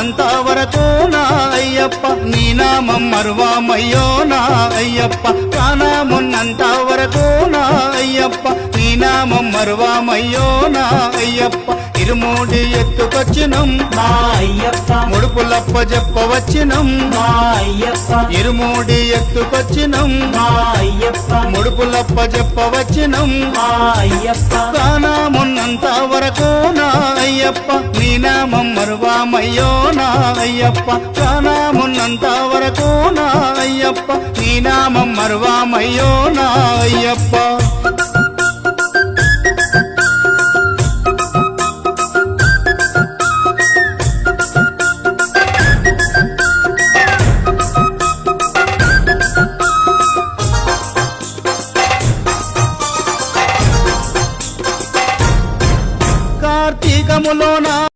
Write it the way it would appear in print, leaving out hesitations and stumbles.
ప్రాణమున్నంత వరకు నా అయ్యప్ప నీ నామం మరువామయ్యో నా అయ్యప్ప ప్రాణమున్నంత వరకు నా అయ్యప్ప నీ నామం మరువామయ్యో నా అయ్యప్ప ఇరుమూడి ఎత్తుకొచ్చినం మా అయ్యప్ప ముడుపులప్ప చెప్పవచ్చినం మా అయ్యప్ప ఇరుమూడి ఎత్తుకొచ్చినం మా అయ్యప్ప ముడుపులప్ప చెప్పవచ్చినం మా అయ్యప్ప ప్రాణమున్నంత వరకు నా అయ్యప్ప నీ నామం మరువామయ్యో నా అయ్యప్ప ప్రాణమున్నంత వరకు నా అయ్యప్ప నీ నామం మరువామయ్యో నా అయ్యప్ప కార్తీకములోన